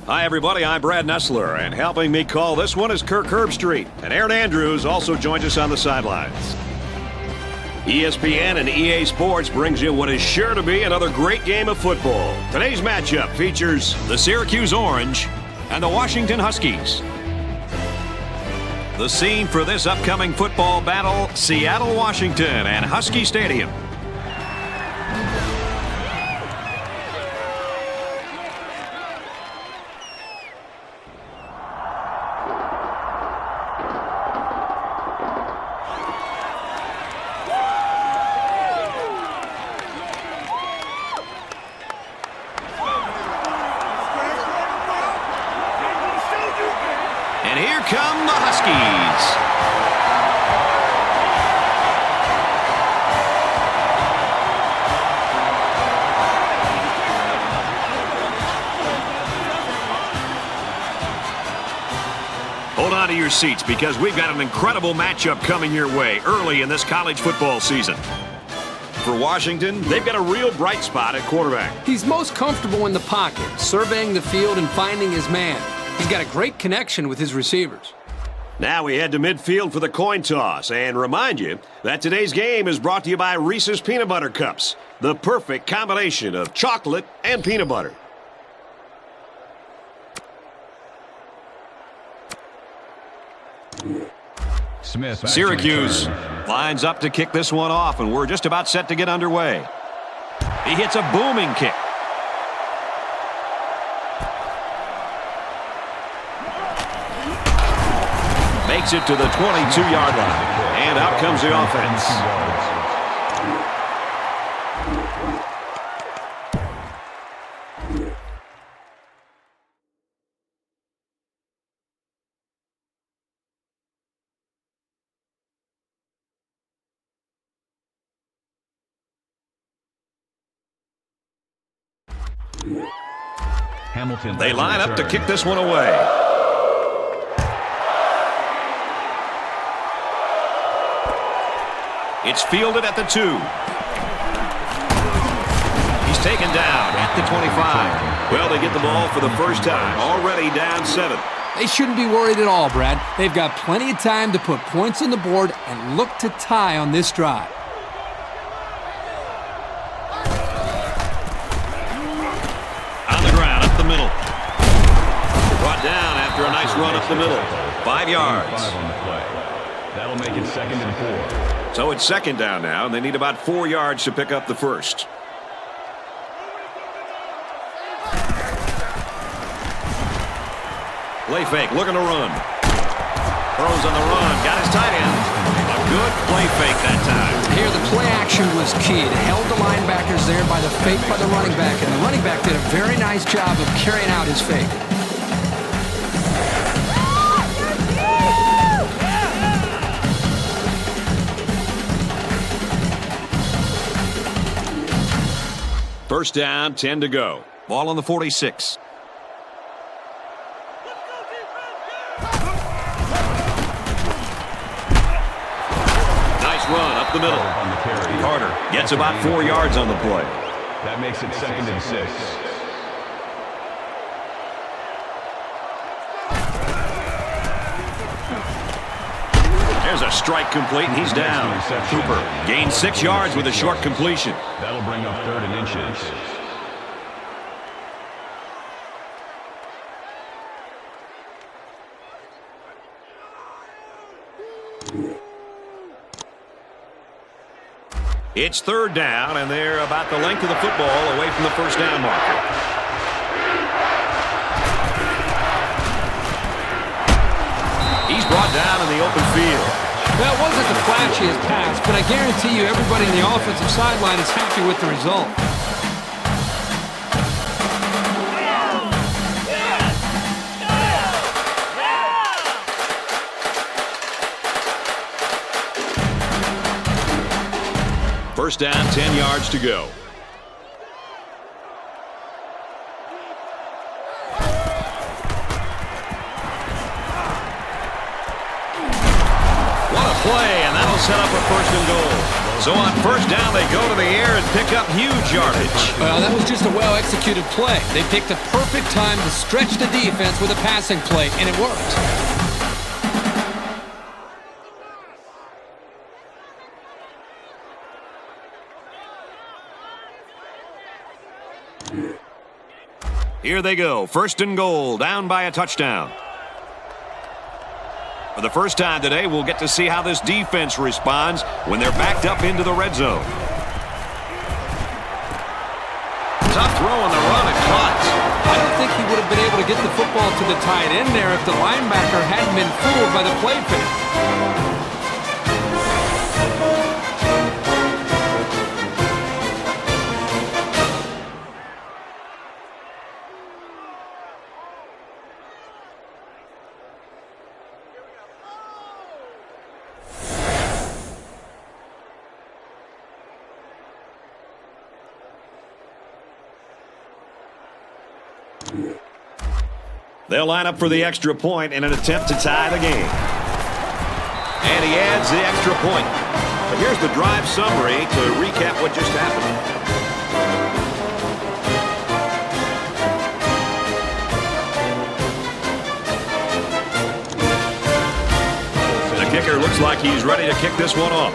Hi, everybody. I'm Brad Nessler, and helping me call this one is Kirk Herbstreit. And Aaron Andrews also joins us on the sidelines. ESPN and EA Sports brings you what is sure to be another great game of football. Today's matchup features the Syracuse Orange and the Washington Huskies. The scene for this upcoming football battle, Seattle, Washington, and Husky Stadium. And here come the Huskies. Hold on to your seats because we've got an incredible matchup coming your way early in this college football season. For Washington, they've got a real bright spot at quarterback. He's most comfortable in the pocket, surveying the field and finding his man. He's got a great connection with his receivers. Now we head to midfield for the coin toss and remind you that today's game is brought to you by Reese's Peanut Butter Cups, the perfect combination of chocolate and peanut butter. Syracuse lines up to kick this one off, and we're just about set to get underway. He hits a booming kick. Makes it to the 22-yard line, and out comes the offense. They line up to kick this one away. It's fielded at the 2. He's taken down at the 25. Well, they get the ball for the first time, already down 7. They shouldn't be worried at all, Brad. They've got plenty of time to put points on the board and look to tie on this drive. On the ground, up the middle. Brought down after a nice run up the middle. 5 yards. That'll make it 2nd and 4. So it's 2nd down now, and they need about 4 yards to pick up the first. Play fake, looking to run. Throws on the run, got his tight end. A good play fake that time. Here, the play action was key. It held the linebackers there by the fake by the running back, and the running back did a very nice job of carrying out his fake. First down, 10 to go. Ball on the 46. Nice run up the middle. Carter gets about 4 yards on the play. That makes it 2nd and 6. There's a strike complete, and he's down. Cooper gains 6 yards with a short completion. That'll bring up 3rd and inches. It's 3rd down, and they're about the length of the football away from the first down marker. He's brought down in the open field. That wasn't the flashiest pass, but I guarantee you everybody in the offensive sideline is happy with the result. First down, 10 yards to go. What a play, and that'll set up a 1st and goal. So on first down, they go to the air and pick up huge yardage. Well, that was just a well-executed play. They picked a perfect time to stretch the defense with a passing play, and it worked. Here they go, first and goal, down by a touchdown. For the first time today, we'll get to see how this defense responds when they're backed up into the red zone. Tough throw on the run and caught. I don't think he would have been able to get the football to the tight end there if the linebacker hadn't been fooled by the play fake. They'll line up for the extra point in an attempt to tie the game. And he adds the extra point. But here's the drive summary to recap what just happened. The kicker looks like he's ready to kick this one off.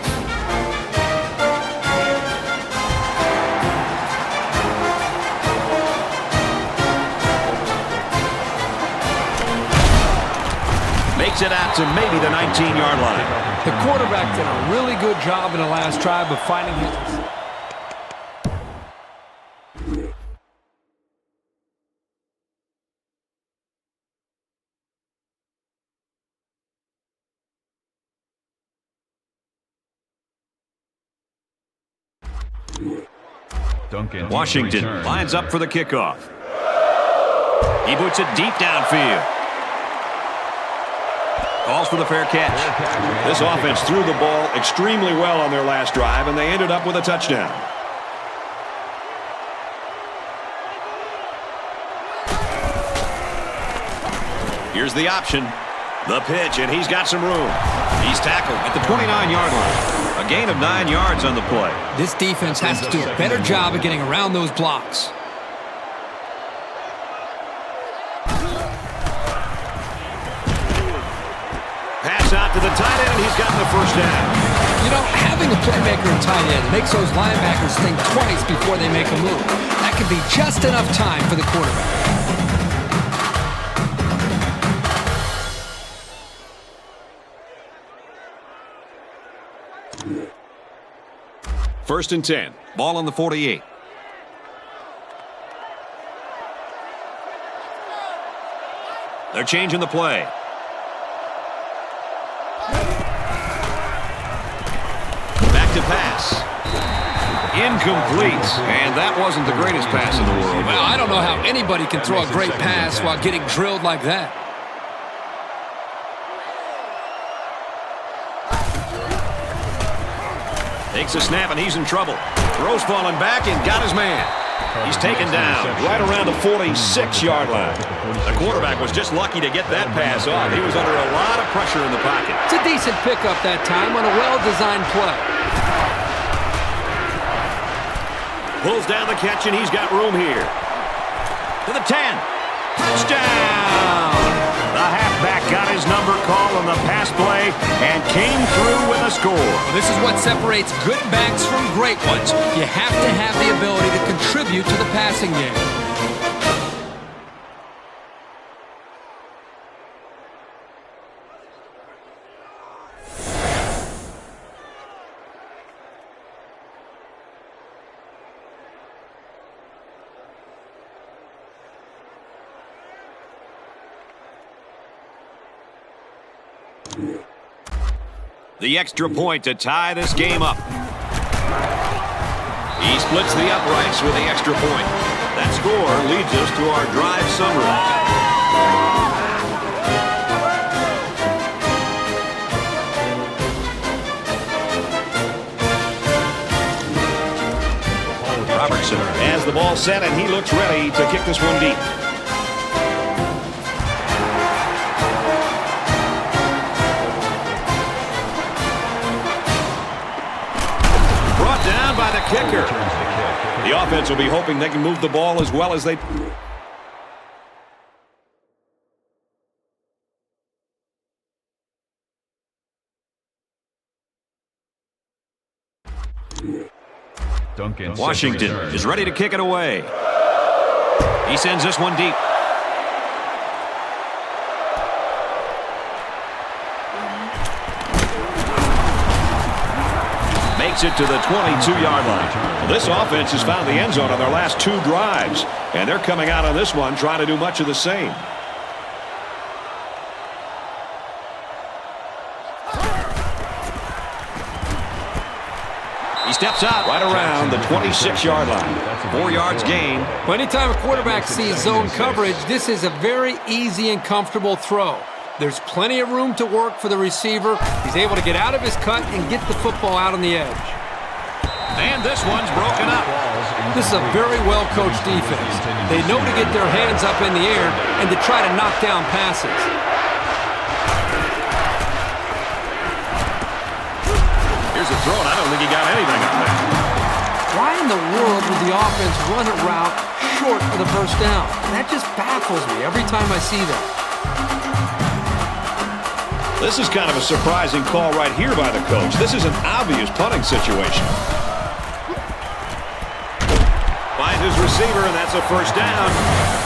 Makes it out to maybe the 19-yard line. The quarterback did a really good job in the last drive of finding Duncan. Washington lines up for the kickoff. He boots it deep downfield. Calls for the fair catch. This offense threw the ball extremely well on their last drive, and they ended up with a touchdown. Here's the option. The pitch, and he's got some room. He's tackled at the 29-yard line. A gain of 9 yards on the play. This defense has to do a better job of getting around those blocks. Out to the tight end, and he's gotten the first down. You know, having a playmaker in tight end makes those linebackers think twice before they make a move. That could be just enough time for the quarterback. First and 10. Ball on the 48. They're changing the play. To pass. Incomplete. And that wasn't the greatest pass in the world. Well, I don't know how anybody can throw a great pass while getting drilled like that. Takes a snap, and he's in trouble. Throws falling back and got his man. He's taken down right around the 46-yard line. The quarterback was just lucky to get that pass off. He was under a lot of pressure in the pocket. It's a decent pickup that time on a well-designed play. Pulls down the catch, and he's got room here. To the 10. Touchdown! The halfback got his number called on the pass play and came through with a score. This is what separates good backs from great ones. You have to have the ability to contribute to the passing game. The extra point to tie this game up. He splits the uprights with the extra point. That score leads us to our drive summary. Robertson has the ball set, and he looks ready to kick this one deep. kicker. The offense will be hoping they can move the ball as well as they... Duncan. Washington is ready to kick it away. He sends this one deep. Makes it to the 22-yard line. Well, this offense has found the end zone on their last 2 drives, and they're coming out on this one trying to do much of the same. He steps out right around the 26-yard line. 4 yards gain. Well, anytime a quarterback sees zone coverage, this is a very easy and comfortable throw. There's plenty of room to work for the receiver. He's able to get out of his cut and get the football out on the edge. And this one's broken up. This is a very well-coached defense. They know to get their hands up in the air and to try to knock down passes. Here's a throw, and I don't think he got anything on that. Why in the world would the offense run a route short for the first down? That just baffles me every time I see that. This is kind of a surprising call right here by the coach. This is an obvious punting situation. Finds his receiver, and that's a first down.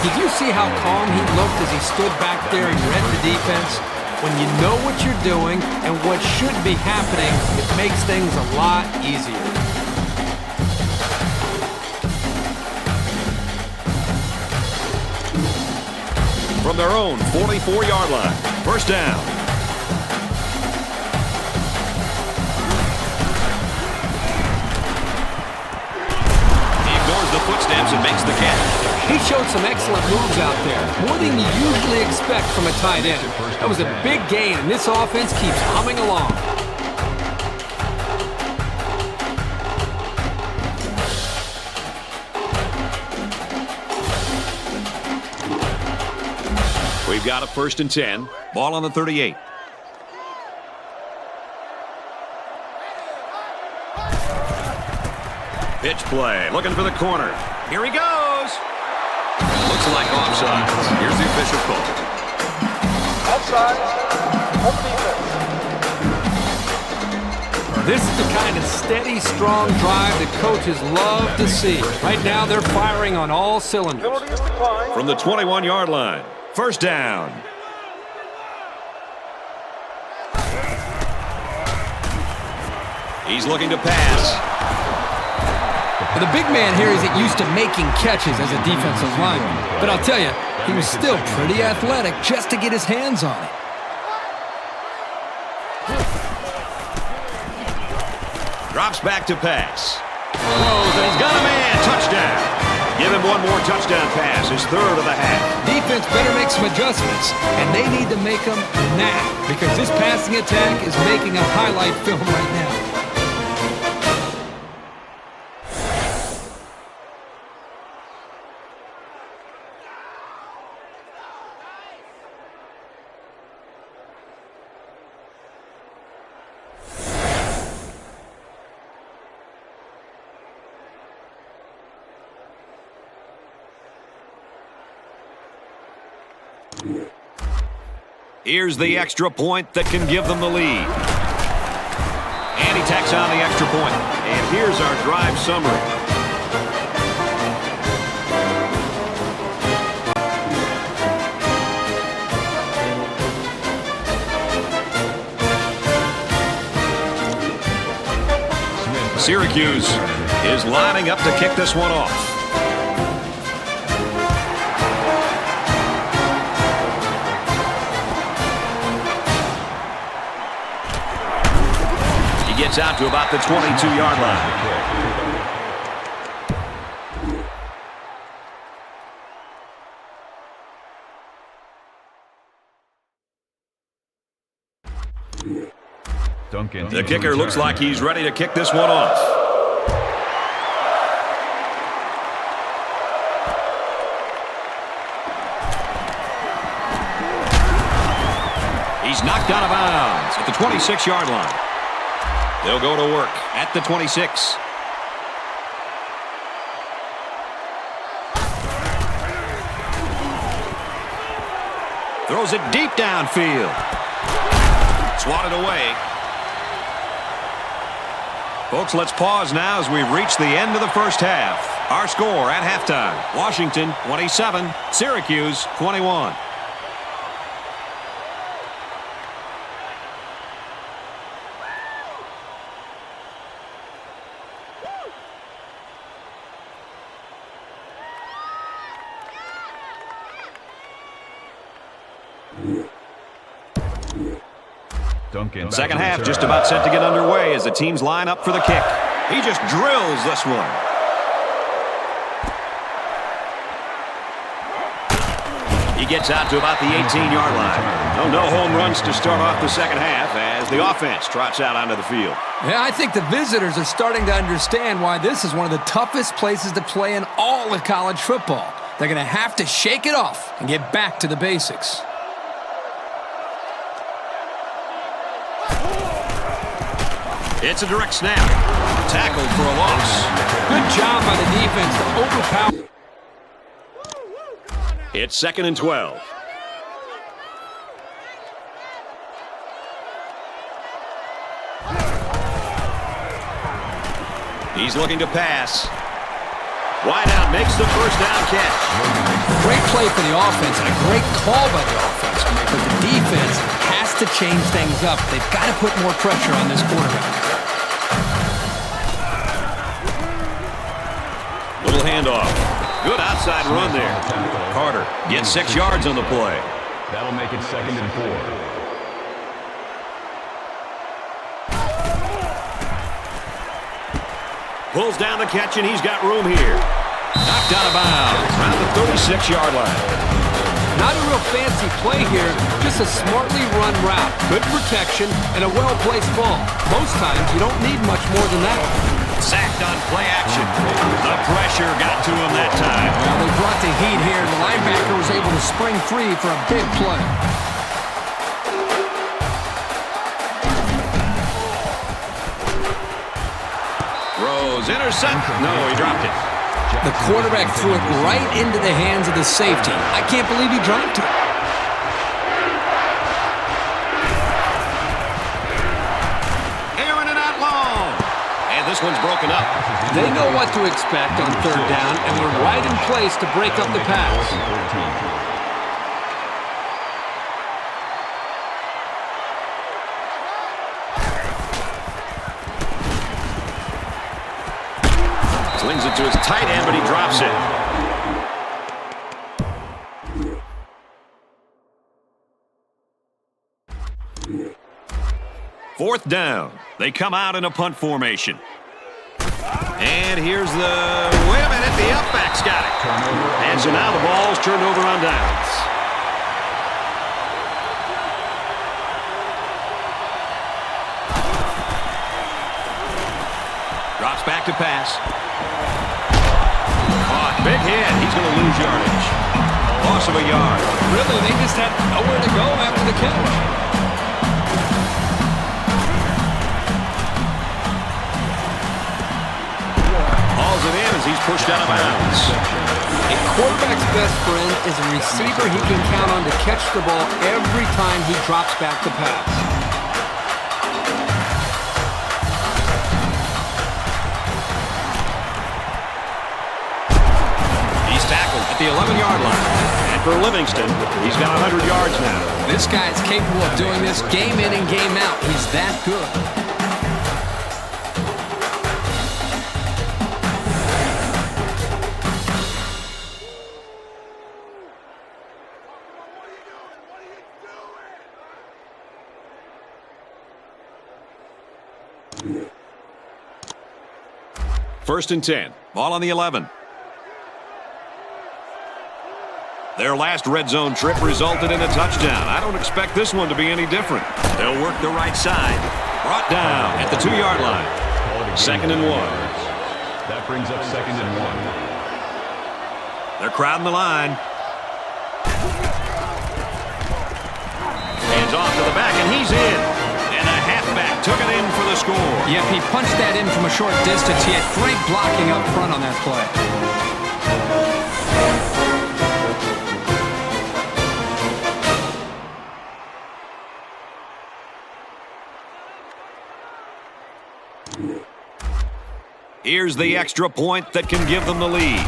Did you see how calm he looked as he stood back there and read the defense? When you know what you're doing and what should be happening, it makes things a lot easier. From their own 44-yard line, first down. The footsteps and makes the catch. He showed some excellent moves out there, more than you usually expect from a tight end. That was a big gain, and this offense keeps humming along. We've got a 1st and 10. Ball on the 38. Pitch play, looking for the corner. Here he goes. Looks like offside. Here's the official call. Offside. Home defense. This is the kind of steady, strong drive that coaches love to see. Right now, they're firing on all cylinders. Penalty is declined. From the 21-yard line, first down. He's looking to pass. The big man here isn't used to making catches as a defensive lineman. But I'll tell you, he was still pretty athletic just to get his hands on it. Drops back to pass. Throws, and he's got a man. Touchdown. Give him one more touchdown pass, his 3rd of the half. Defense better make some adjustments, and they need to make them now, because this passing attack is making a highlight film right now. Here's the extra point that can give them the lead. And he tacks on the extra point. And here's our drive summary. Syracuse is lining up to kick this one off. Gets out to about the 22-yard line. Duncan. The kicker looks like he's ready to kick this one off. He's knocked out of bounds at the 26-yard line. They'll go to work at the 26. Throws it deep downfield. Swatted away. Folks, let's pause now as we reach the end of the first half. Our score at halftime, Washington 27, Syracuse 21. Duncan. Second half just about set to get underway as the teams line up for the kick. He just drills this one. He gets out to about the 18-yard line. No home runs to start off the second half as the offense trots out onto the field. Yeah, I think the visitors are starting to understand why this is one of the toughest places to play in all of college football. They're going to have to shake it off and get back to the basics. It's a direct snap. Tackled for a loss. Good job by the defense to overpower. It's 2nd and 12. He's looking to pass. Wide out makes the first down catch. Great play for the offense and a great call by the offense. But the defense has to change things up. They've got to put more pressure on this quarterback. Little handoff. Good outside run there. Carter gets 6 yards on the play. That'll make it 2nd and 4. Pulls down the catch, and he's got room here. Knocked out of bounds around the 36-yard line. Not a real fancy play here, just a smartly run route. Good protection and a well-placed ball. Most times, you don't need much more than that. Sacked on play action. The pressure got to him that time. Well, they brought the heat here, and the linebacker was able to spring free for a big play. Rose, intercept. No, he dropped it. The quarterback threw it right into the hands of the safety. I can't believe he dropped it. Airing it out long. And this one's broken up. They know what to expect on 3rd down, and they're right in place to break up the pass. Slings it to his tight end, but he drops it. 4th down. They come out in a punt formation. And here's the... Wait a minute, the upback's got it. And so now the ball's turned over on downs. Drops back to pass. Caught. Big hit. He's going to lose yardage. Loss of a yard. Really, they just had nowhere to go after the catch. Hauls it in as he's pushed out of bounds. A quarterback's best friend is a receiver he can count on to catch the ball every time he drops back to pass. At the 11-yard line. And for Livingston, he's got 100 yards now. This guy is capable of doing this game in and game out. He's that good. First and 10. Ball on the 11. Their last red zone trip resulted in a touchdown. I don't expect this one to be any different. They'll work the right side. Brought down at the 2-yard line. 2nd and 1. That brings up 2nd and 1. They're crowding the line. Hands off to the back, and he's in. And the halfback took it in for the score. Yep, he punched that in from a short distance. He had great blocking up front on that play. Here's the extra point that can give them the lead.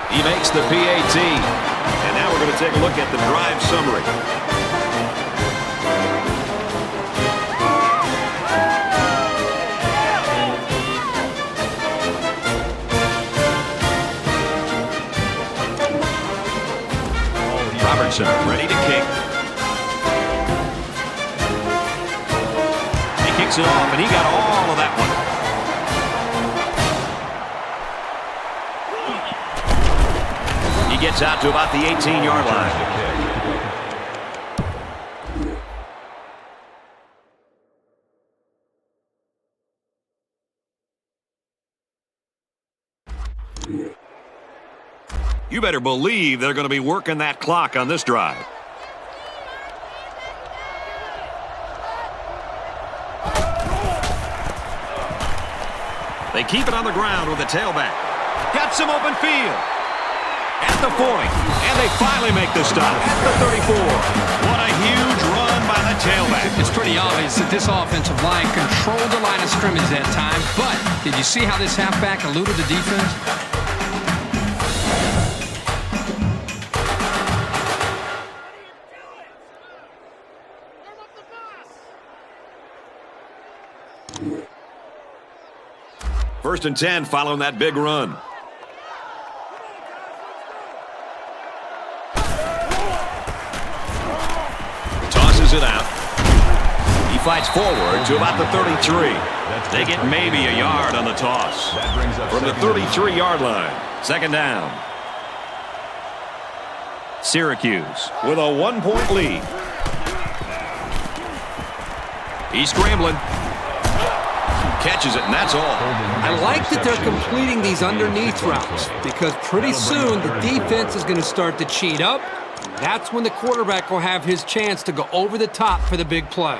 He makes the PAT. And now we're going to take a look at the drive summary. Robertson ready to kick. He kicks it off, and he got all of that one. He gets out to about the 18-yard line. You better believe they're going to be working that clock on this drive. They keep it on the ground with the tailback. Got some open field. At the 40. And they finally make the stop at the 34. What a huge run by the tailback. It's pretty obvious that this offensive line controlled the line of scrimmage that time. But did you see how this halfback eluded the defense? First and 10 following that big run. Tosses it out. He fights forward to about the 33. They get maybe a yard on the toss. From the 33-yard line. Second down. Syracuse with a 1-point lead. He's scrambling. Catches it, and that's all. I like that they're completing these underneath routes because pretty soon the defense is going to start to cheat up. That's when the quarterback will have his chance to go over the top for the big play.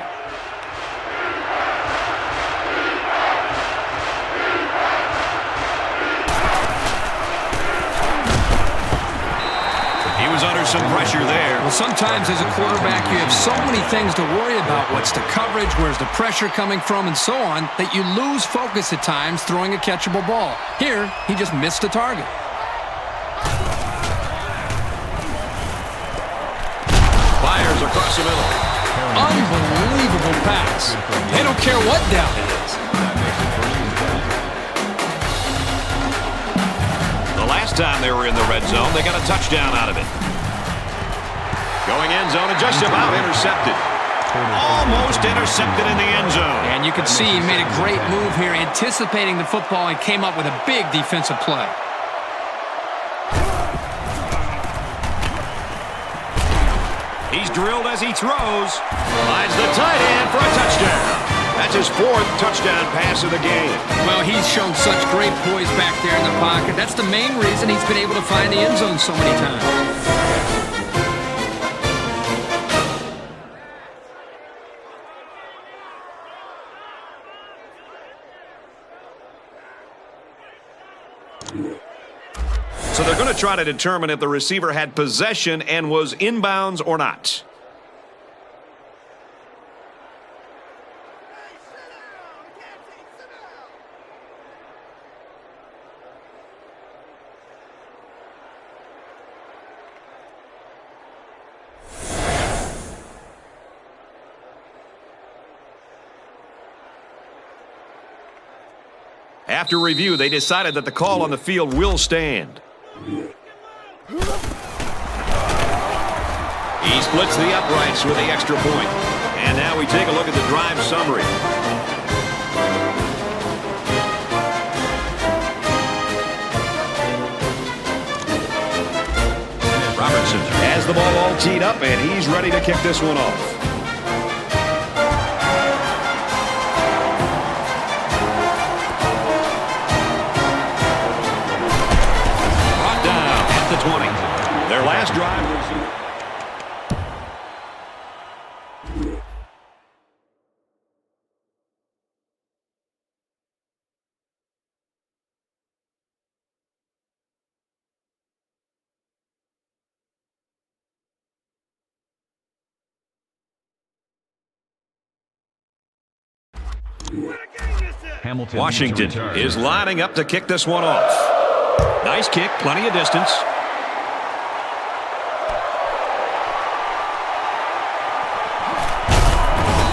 He was under some pressure there. Well, sometimes as a quarterback, you have so many things to worry about. What's the coverage, where's the pressure coming from, and so on, that you lose focus at times throwing a catchable ball. Here, he just missed the target. Fires across the middle. Unbelievable pass. They don't care what down it is. The last time they were in the red zone, they got a touchdown out of it. Going end zone and just about intercepted. Almost intercepted in the end zone. And you can see he made a great move here, anticipating the football, and came up with a big defensive play. He's drilled as he throws. Finds the tight end for a touchdown. That's his 4th touchdown pass of the game. Well, he's shown such great poise back there in the pocket. That's the main reason he's been able to find the end zone so many times. So they're going to try to determine if the receiver had possession and was inbounds or not. After review, they decided that the call on the field will stand. He splits the uprights with the extra point. And now we take a look at the drive summary. Robertson has the ball all teed up, and he's ready to kick this one off. Brought down at the 20. Their last drive was... Hamilton Washington to return. is lining up to kick this one off. Nice kick, plenty of distance.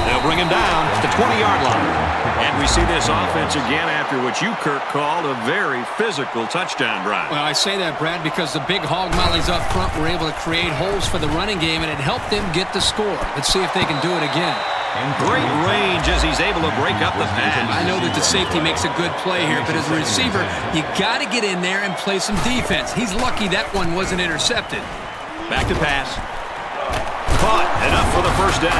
They'll bring him down at the 20-yard line. And we see this offense again after what you, Kirk, called a very physical touchdown drive. Well, I say that, Brad, because the big hog mollies up front were able to create holes for the running game, and it helped them get the score. Let's see if they can do it again. Great range as he's able to break up the pass. I know that the safety makes a good play here, but as a receiver, you got to get in there and play some defense. He's lucky that one wasn't intercepted. Back to pass. Caught, enough for the first down.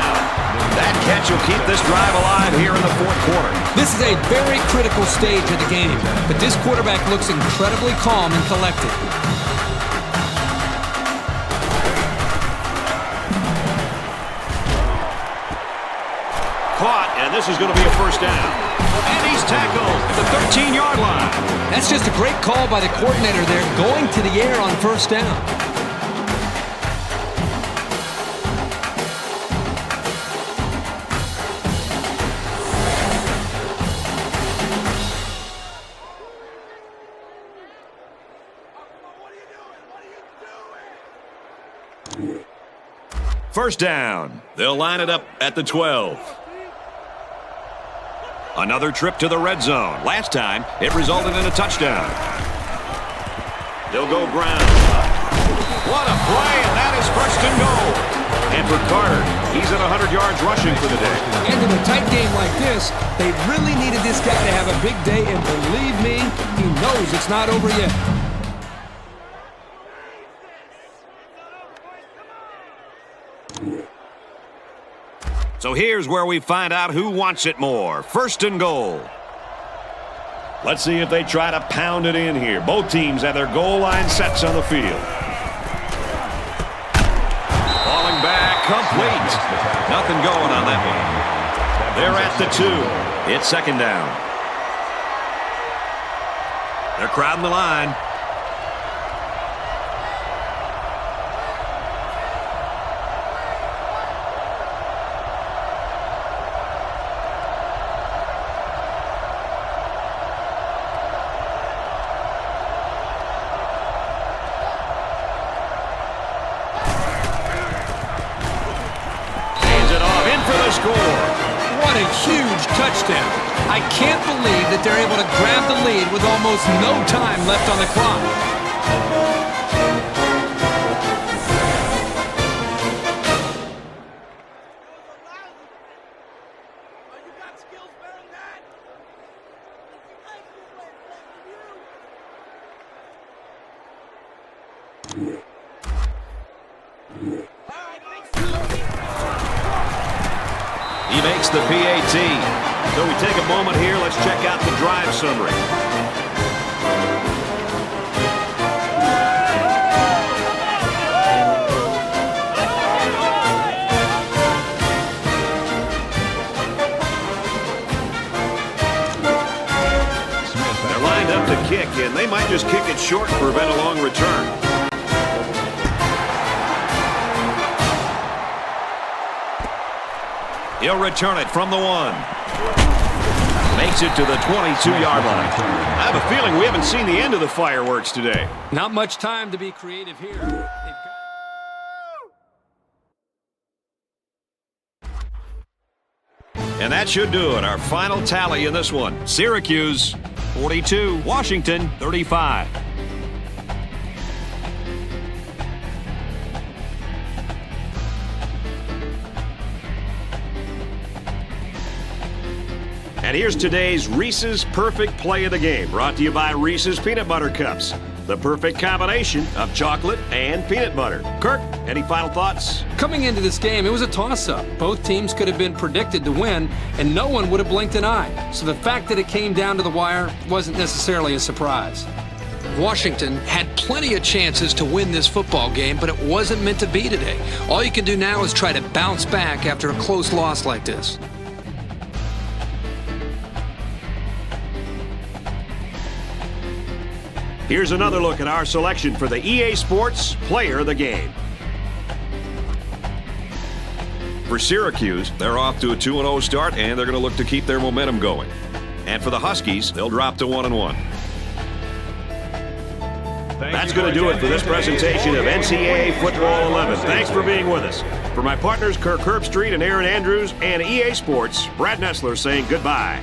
That catch will keep this drive alive here in the fourth quarter. This is a very critical stage of the game, but this quarterback looks incredibly calm and collected. Caught, and this is going to be a first down. And he's tackled at the 13-yard line. That's just a great call by the coordinator there, going to the air on first down. First down. They'll line it up at the 12. Another trip to the red zone. Last time, it resulted in a touchdown. They'll go ground. What a play, and that is first and goal. And for Carter, he's at 100 yards rushing for the day. And in a tight game like this, they really needed this guy to have a big day, and believe me, he knows it's not over yet. So here's where we find out who wants it more. First and goal. Let's see if they try to pound it in here. Both teams have their goal line sets on the field. Falling back, complete. Nothing going on that one. They're at the 2. It's second down. They're crowding the line. What a huge touchdown. I can't believe that they're able to grab the lead with almost no time left on the clock. He makes the PAT. So we take a moment here. Let's check out the drive summary. They're lined up to kick, and they might just kick it short and prevent a long return. He'll return it from the 1. Makes it to the 22-yard line. I have a feeling we haven't seen the end of the fireworks today. Not much time to be creative here. And that should do it. Our final tally in this one. Syracuse, 42. Washington, 35. And here's today's Reese's Perfect Play of the Game, brought to you by Reese's Peanut Butter Cups. The perfect combination of chocolate and peanut butter. Kirk, any final thoughts? Coming into this game, it was a toss-up. Both teams could have been predicted to win, and no one would have blinked an eye. So the fact that it came down to the wire wasn't necessarily a surprise. Washington had plenty of chances to win this football game, but it wasn't meant to be today. All you can do now is try to bounce back after a close loss like this. Here's another look at our selection for the EA Sports Player of the Game. For Syracuse, they're off to a 2-0 start, and they're going to look to keep their momentum going. And for the Huskies, they'll drop to 1-1. That's going to do it for this presentation of NCAA Football 11. Thanks for being with us. For my partners Kirk Herbstreit and Aaron Andrews and EA Sports, Brad Nessler saying goodbye.